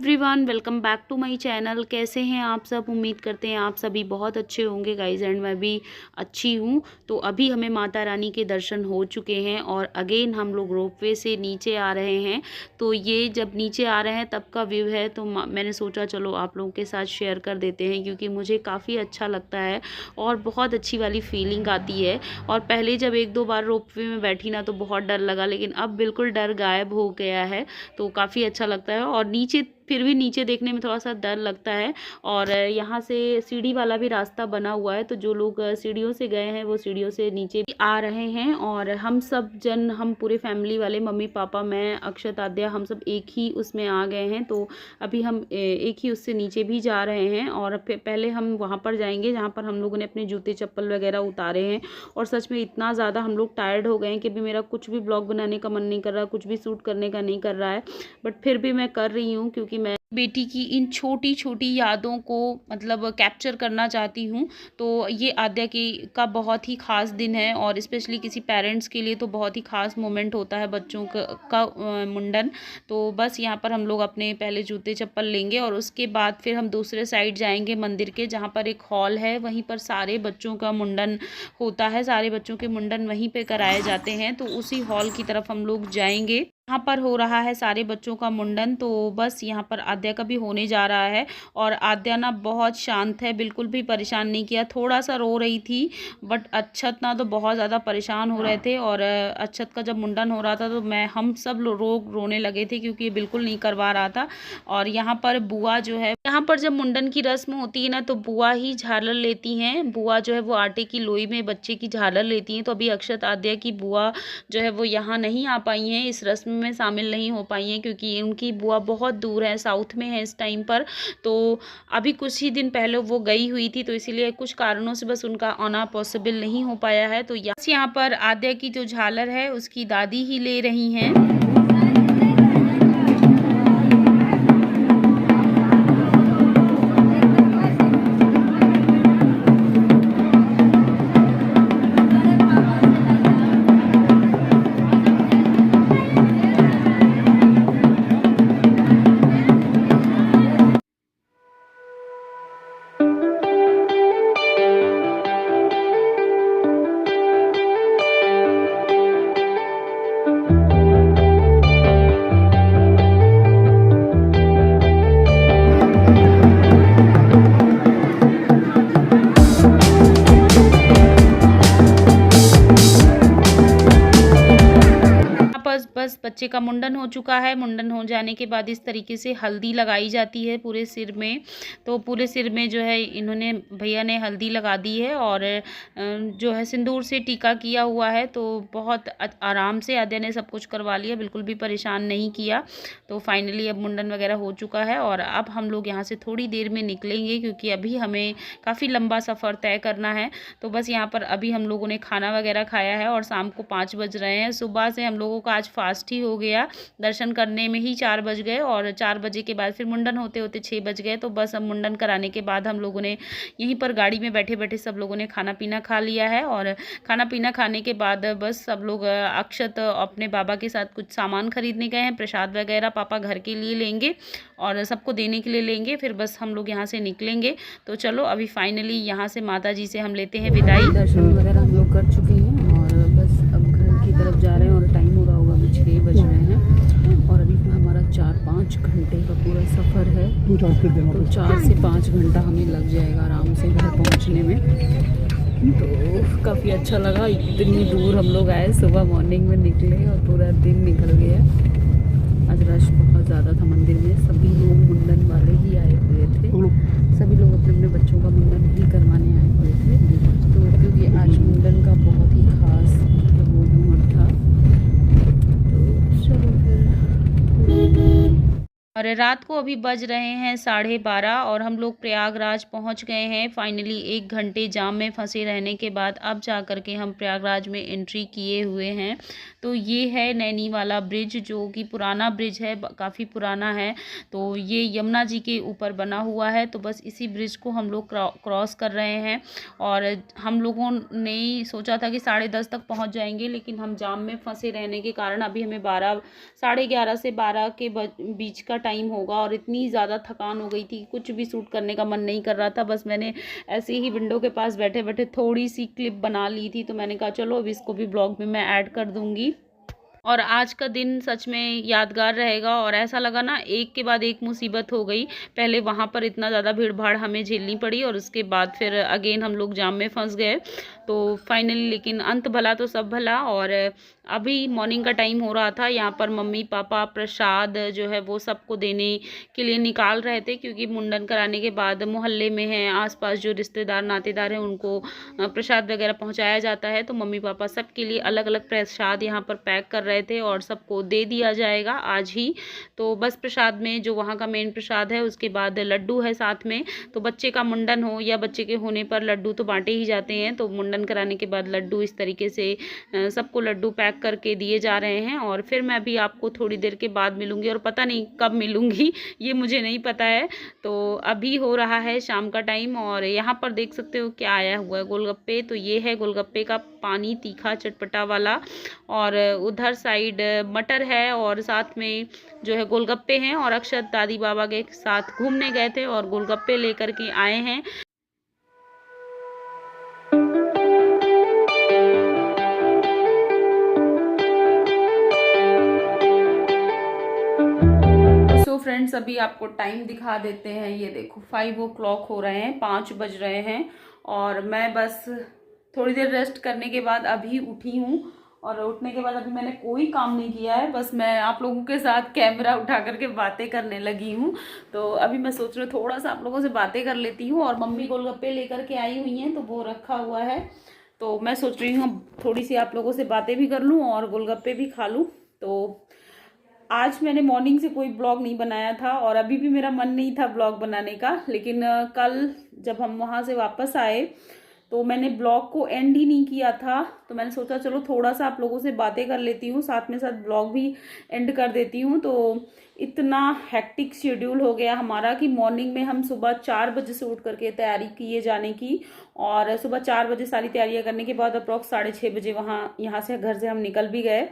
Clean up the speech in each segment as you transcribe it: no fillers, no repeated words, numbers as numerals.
Everyone welcome back to my channel. कैसे हैं आप सब? उम्मीद करते हैं आप सभी बहुत अच्छे होंगे गाइज, एंड मैं भी अच्छी हूँ। तो अभी हमें माता रानी के दर्शन हो चुके हैं और अगेन हम लोग रोपवे से नीचे आ रहे हैं। तो ये जब नीचे आ रहे हैं तब का व्यू है, तो मैंने सोचा चलो आप लोगों के साथ शेयर कर देते हैं, क्योंकि मुझे काफ़ी अच्छा लगता है और बहुत अच्छी वाली फीलिंग आती है। और पहले जब एक दो बार रोपवे में बैठी ना तो बहुत डर लगा, लेकिन अब बिल्कुल डर गायब हो गया है। तो काफ़ी अच्छा लगता है। और नीचे फिर भी नीचे देखने में थोड़ा सा डर लगता है। और यहाँ से सीढ़ी वाला भी रास्ता बना हुआ है, तो जो लोग सीढ़ियों से गए हैं वो सीढ़ियों से नीचे भी आ रहे हैं। और हम सब जन, हम पूरे फैमिली वाले, मम्मी पापा, मैं, अक्षत, आद्या, हम सब एक ही उसमें आ गए हैं। तो अभी हम एक ही उससे नीचे भी जा रहे हैं। और पहले हम वहाँ पर जाएंगे जहाँ पर हम लोगों ने अपने जूते चप्पल वगैरह उतारे हैं। और सच में इतना ज़्यादा हम लोग टायर्ड हो गए हैं कि अभी मेरा कुछ भी ब्लॉग बनाने का मन नहीं कर रहा, कुछ भी शूट करने का नहीं कर रहा है। बट फिर भी मैं कर रही हूँ, क्योंकि मैं बेटी की इन छोटी छोटी यादों को मतलब कैप्चर करना चाहती हूँ। तो ये आद्या की का बहुत ही ख़ास दिन है, और स्पेशली किसी पेरेंट्स के लिए तो बहुत ही ख़ास मोमेंट होता है बच्चों का मुंडन। तो बस यहाँ पर हम लोग अपने पहले जूते चप्पल लेंगे और उसके बाद फिर हम दूसरे साइड जाएंगे मंदिर के, जहाँ पर एक हॉल है, वहीं पर सारे बच्चों का मुंडन होता है। सारे बच्चों के मुंडन वहीं पे कराए जाते हैं। तो उसी हॉल की तरफ हम लोग जाएंगे। यहाँ पर हो रहा है सारे बच्चों का मुंडन। तो बस यहाँ पर आद्या का भी होने जा रहा है। और आद्या ना बहुत शांत है, बिल्कुल भी परेशान नहीं किया। थोड़ा सा रो रही थी, बट अक्षत ना तो बहुत ज़्यादा परेशान हो रहे थे। और अक्षत का जब मुंडन हो रहा था तो हम सब लोग रोने लगे थे, क्योंकि ये बिल्कुल नहीं करवा रहा था। और यहाँ पर बुआ जो है, यहाँ पर जब मुंडन की रस्म होती है ना तो बुआ ही झालर लेती हैं। बुआ जो है वो आटे की लोई में बच्चे की झालर लेती हैं। तो अभी अक्षत आद्या की बुआ जो है वो यहाँ नहीं आ पाई हैं, इस रस्म में शामिल नहीं हो पाई हैं, क्योंकि उनकी बुआ बहुत दूर है, साउथ में है इस टाइम पर। तो अभी कुछ ही दिन पहले वो गई हुई थी, तो इसीलिए कुछ कारणों से बस उनका आना पॉसिबल नहीं हो पाया है। तो यहाँ पर आद्या की जो झालर है उसकी दादी ही ले रही हैं। बस बच्चे का मुंडन हो चुका है। मुंडन हो जाने के बाद इस तरीके से हल्दी लगाई जाती है पूरे सिर में। तो पूरे सिर में जो है इन्होंने, भैया ने हल्दी लगा दी है और जो है सिंदूर से टीका किया हुआ है। तो बहुत आराम से आद्या ने सब कुछ करवा लिया, बिल्कुल भी परेशान नहीं किया। तो फाइनली अब मुंडन वगैरह हो चुका है और अब हम लोग यहाँ से थोड़ी देर में निकलेंगे, क्योंकि अभी हमें काफ़ी लंबा सफ़र तय करना है। तो बस यहाँ पर अभी हम लोगों ने खाना वगैरह खाया है और शाम को 5 बज रहे हैं। सुबह से हम लोगों का आज फास्ट ही हो गया, दर्शन करने में ही 4 बज गए और 4 बजे के बाद फिर मुंडन होते होते 6 बज गए। तो बस अब मुंडन कराने के बाद हम लोगों ने यहीं पर गाड़ी में बैठे बैठे सब लोगों ने खाना पीना खा लिया है। और खाना पीना खाने के बाद बस सब लोग, अक्षत अपने बाबा के साथ कुछ सामान खरीदने गए हैं, प्रसाद वगैरह पापा घर के लिए लेंगे और सबको देने के लिए लेंगे। फिर बस हम लोग यहाँ से निकलेंगे। तो चलो अभी फाइनली यहाँ से माता जी से हम लेते हैं विदाई। दर्शन वगैरह हम लोग कर चुके हैं और बस अब घर की तरफ जा रहे हैं। और टाइम हो रहा होगा अभी 6 बज रहे हैं और अभी हमारा 4-5 घंटे का पूरा सफ़र है। तो 4 से 5 घंटा हमें लग जाएगा आराम से घर पहुंचने में। तो काफ़ी अच्छा लगा, इतनी दूर हम लोग आए, सुबह मॉर्निंग में निकले और पूरा दिन निकल गया। आज रश बहुत ज़्यादा था मंदिर में, सभी लोग मुंडन वाले ही आए हुए थे, सभी लोग अपने अपने बच्चों का मुंडन ही करवाने आए हुए थे। तो क्योंकि आज मुंडन का बहुत ही खास वो मुहूर्त था, तो चलो फिर। और रात को अभी बज रहे हैं 12:30 और हम लोग प्रयागराज पहुंच गए हैं फाइनली। 1 घंटे जाम में फंसे रहने के बाद अब जा कर के हम प्रयागराज में एंट्री किए हुए हैं। तो ये है नैनी वाला ब्रिज, जो कि पुराना ब्रिज है, काफ़ी पुराना है। तो ये यमुना जी के ऊपर बना हुआ है। तो बस इसी ब्रिज को हम लोग क्रॉस कर रहे हैं। और हम लोगों ने सोचा था कि 10:30 तक पहुँच जाएंगे, लेकिन हम जाम में फंसे रहने के कारण अभी हमें 11 साढ़े 11 से 12 के बीच का टाइम टाइम होगा और इतनी ज़्यादा थकान हो गई थी, कुछ भी शूट करने का मन नहीं कर रहा था। बस मैंने ऐसे ही विंडो के पास बैठे बैठे थोड़ी सी क्लिप बना ली थी, तो मैंने कहा चलो अब इसको भी ब्लॉग में मैं ऐड कर दूँगी। और आज का दिन सच में यादगार रहेगा। और ऐसा लगा ना, एक के बाद एक मुसीबत हो गई। पहले वहाँ पर इतना ज़्यादा भीड़ भाड़ हमें झेलनी पड़ी और उसके बाद फिर अगेन हम लोग जाम में फंस गए। तो फाइनली लेकिन अंत भला तो सब भला। और अभी मॉर्निंग का टाइम हो रहा था, यहाँ पर मम्मी पापा प्रसाद जो है वो सबको देने के लिए निकाल रहे थे, क्योंकि मुंडन कराने के बाद मोहल्ले में हैं आसपास जो रिश्तेदार नातेदार हैं उनको प्रसाद वगैरह पहुँचाया जाता है। तो मम्मी पापा सबके लिए अलग अलग प्रसाद यहाँ पर पैक कर रहे थे और सबको दे दिया जाएगा आज ही। तो बस प्रसाद में जो वहाँ का मेन प्रसाद है, उसके बाद लड्डू है साथ में। तो बच्चे का मुंडन हो या बच्चे के होने पर लड्डू तो बांटे ही जाते हैं, तो मुंडन कराने के बाद लड्डू इस तरीके से सबको लड्डू पैक करके दिए जा रहे हैं। और फिर मैं भी आपको थोड़ी देर के बाद मिलूंगी, और पता नहीं कब मिलूंगी ये मुझे नहीं पता है। तो अभी हो रहा है शाम का टाइम और यहाँ पर देख सकते हो क्या आया हुआ है, गोलगप्पे। तो ये है गोलगप्पे का पानी, तीखा चटपटा वाला। और उधर साइड मटर है और साथ में जो है गोलगप्पे हैं। और अक्षत दादी बाबा के साथ घूमने गए थे और गोलगप्पे लेकर के आए हैं। तो फ्रेंड्स अभी आपको टाइम दिखा देते हैं। ये देखो 5 o'clock हो रहे हैं, 5 बज रहे हैं। और मैं बस थोड़ी देर रेस्ट करने के बाद अभी उठी हूँ। और उठने के बाद अभी मैंने कोई काम नहीं किया है, बस मैं आप लोगों के साथ कैमरा उठा करके बातें करने लगी हूँ। तो अभी मैं सोच रही हूँ थोड़ा सा आप लोगों से बातें कर लेती हूँ। और मम्मी गोलगप्पे लेकर के आई हुई हैं, तो वो रखा हुआ है। तो मैं सोच रही हूँ थोड़ी सी आप लोगों से बातें भी कर लूँ और गोलगप्पे भी खा लूँ। तो आज मैंने मॉर्निंग से कोई ब्लॉग नहीं बनाया था और अभी भी मेरा मन नहीं था ब्लॉग बनाने का। लेकिन कल जब हम वहाँ से वापस आए तो मैंने ब्लॉग को एंड ही नहीं किया था। तो मैंने सोचा चलो थोड़ा सा आप लोगों से बातें कर लेती हूँ, साथ में साथ ब्लॉग भी एंड कर देती हूँ। तो इतना हेक्टिक शेड्यूल हो गया हमारा कि मॉर्निंग में हम सुबह 4 बजे से उठ करके तैयारी किए जाने की। और सुबह 4 बजे सारी तैयारियाँ करने के बाद अप्रॉक्स 6:30 बजे यहाँ से घर से हम निकल भी गए।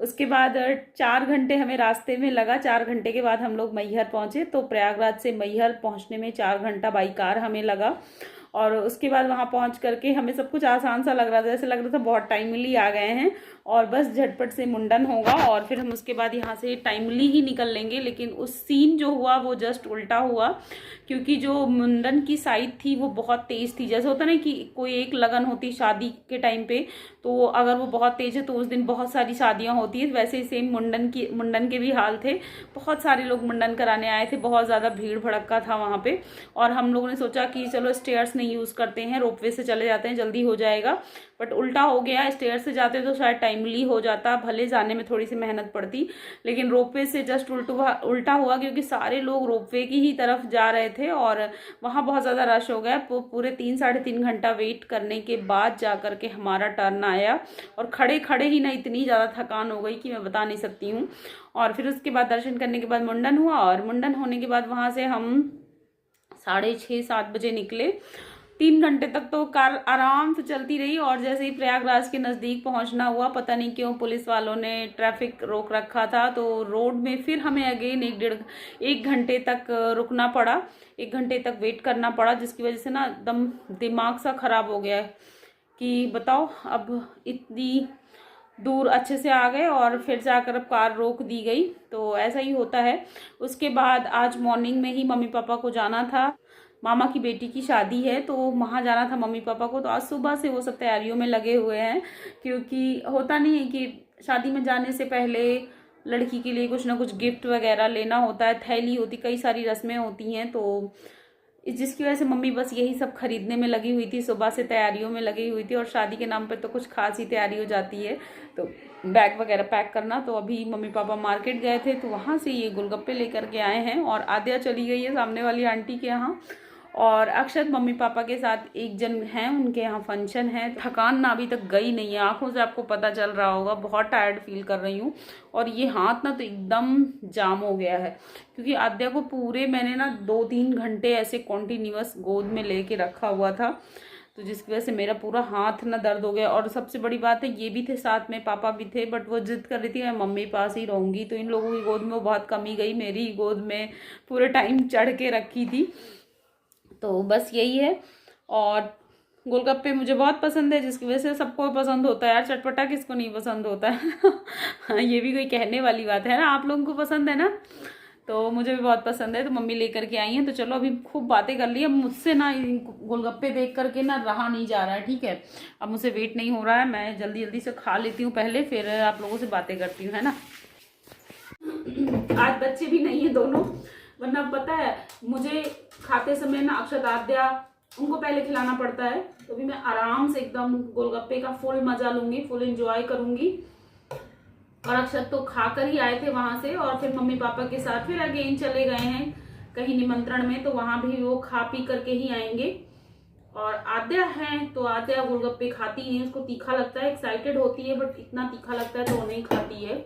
उसके बाद 4 घंटे हमें रास्ते में लगा। 4 घंटे के बाद हम लोग मैहर पहुंचे। तो प्रयागराज से मैहर पहुंचने में 4 घंटा बाई कार हमें लगा। और उसके बाद वहां पहुंच करके हमें सब कुछ आसान सा लग रहा था, जैसे लग रहा था बहुत टाइमली आ गए हैं और बस झटपट से मुंडन होगा और फिर हम उसके बाद यहाँ से टाइमली ही निकल लेंगे। लेकिन उस सीन जो हुआ वो जस्ट उल्टा हुआ, क्योंकि जो मुंडन की साइड थी वो बहुत तेज़ थी। जैसे होता ना कि कोई एक लगन होती शादी के टाइम पे, तो अगर वो बहुत तेज़ है तो उस दिन बहुत सारी शादियाँ होती है। वैसे ही सेम मुंडन के भी हाल थे। बहुत सारे लोग मुंडन कराने आए थे, बहुत ज़्यादा भीड़ भड़क्का था वहाँ पे। और हम लोगों ने सोचा कि चलो स्टेयर्स नहीं यूज़ करते हैं, रोपवे से चले जाते हैं, जल्दी हो जाएगा। बट उल्टा हो गया, स्टेयर से जाते तो शायद टाइमली हो जाता, भले जाने में थोड़ी सी मेहनत पड़ती, लेकिन रोपवे से जस्ट उल्टा हुआ, क्योंकि सारे लोग रोपवे की ही तरफ जा रहे थे और वहाँ बहुत ज़्यादा रश हो गया। पूरे 3-3.5 घंटा वेट करने के बाद जा करके हमारा टर्न आया। और खड़े खड़े ही ना इतनी ज़्यादा थकान हो गई कि मैं बता नहीं सकती हूँ। और फिर उसके बाद दर्शन करने के बाद मुंडन हुआ और मुंडन होने के बाद वहाँ से हम 6:30-7 बजे निकले। 3 घंटे तक तो कार आराम से चलती रही। और जैसे ही प्रयागराज के नज़दीक पहुंचना हुआ, पता नहीं क्यों पुलिस वालों ने ट्रैफिक रोक रखा था, तो रोड में फिर हमें अगेन 1 घंटे तक रुकना पड़ा, 1 घंटे तक वेट करना पड़ा, जिसकी वजह से ना एकदम दिमाग सा ख़राब हो गया कि बताओ अब इतनी दूर अच्छे से आ गए और फिर जाकर अब कार रोक दी गई। तो ऐसा ही होता है। उसके बाद आज मॉर्निंग में ही मम्मी पापा को जाना था, मामा की बेटी की शादी है, तो वहाँ जाना था मम्मी पापा को। तो आज सुबह से वो सब तैयारियों में लगे हुए हैं, क्योंकि होता नहीं है कि शादी में जाने से पहले लड़की के लिए कुछ ना कुछ गिफ्ट वगैरह लेना होता है, थैली होती, कई सारी रस्में होती हैं। तो जिसकी वजह से मम्मी बस यही सब खरीदने में लगी हुई थी, सुबह से तैयारियों में लगी हुई थी। और शादी के नाम पे तो कुछ खास ही तैयारी हो जाती है, तो बैग वगैरह पैक करना। तो अभी मम्मी पापा मार्केट गए थे, तो वहाँ से ये गोलगप्पे लेकर के आए हैं। और आद्या चली गई है सामने वाली आंटी के यहाँ, और अक्षत मम्मी पापा के साथ एक जन हैं, उनके यहाँ फंक्शन है। थकान ना अभी तक गई नहीं है, आंखों से आपको पता चल रहा होगा, बहुत टायर्ड फील कर रही हूँ। और ये हाथ ना तो एकदम जाम हो गया है, क्योंकि आद्या को पूरे मैंने ना 2-3 घंटे ऐसे कॉन्टिन्यूअस गोद में लेके रखा हुआ था। तो तो जिसकी वजह से मेरा पूरा हाथ ना दर्द हो गया। और सबसे बड़ी बात है, ये भी थे साथ में, पापा भी थे, बट वो जिद कर रही थी मैं मम्मी पास ही रहूँगी। तो इन लोगों की गोद में वो बहुत कम ही गई, मेरी गोद में पूरे टाइम चढ़ के रखी थी। तो बस यही है। और गोलगप्पे मुझे बहुत पसंद है, जिसकी वजह से सबको पसंद होता है यार, चटपटा किसको नहीं पसंद होता है। हाँ, ये भी कोई कहने वाली बात है ना, आप लोगों को पसंद है ना, तो मुझे भी बहुत पसंद है। तो मम्मी लेकर के आई हैं, तो चलो अभी खूब बातें कर ली। अब मुझसे ना गोलगप्पे देख करके ना रहा नहीं जा रहा है, ठीक है। अब मुझसे वेट नहीं हो रहा है, मैं जल्दी जल्दी से खा लेती हूँ पहले, फिर आप लोगों से बातें करती हूँ, है ना। आज बच्चे भी नहीं है दोनों, वरना पता है मुझे खाते समय ना अक्षत आद्या उनको पहले खिलाना पड़ता है। तो भी मैं आराम से एकदम गोलगप्पे का फुल मजा लूंगी, फुल एंजॉय करूंगी। और अक्षत तो खाकर ही आए थे वहां से, और फिर मम्मी पापा के साथ फिर अगेन चले गए हैं कहीं निमंत्रण में, तो वहां भी वो खा पी करके ही आएंगे। और आद्या है, तो आद्या गोलगप्पे खाती नहीं, उसको तीखा लगता है, एक्साइटेड होती है बट इतना तीखा लगता है तो वो नहीं खाती है।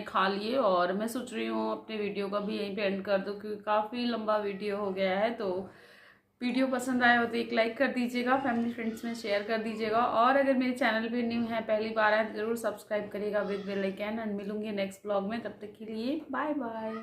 खा लिए और मैं सोच रही हूँ अपने वीडियो का भी यहीं पे एंड कर दूँ, क्योंकि काफ़ी लंबा वीडियो हो गया है। तो वीडियो पसंद आया हो तो एक लाइक कर दीजिएगा, फैमिली फ्रेंड्स में शेयर कर दीजिएगा, और अगर मेरे चैनल पे न्यू है, पहली बार है, तो जरूर सब्सक्राइब करिएगा विद बेल आइकन। एंड मिलूंगी नेक्स्ट ब्लॉग में, तब तक के लिए बाय बाय।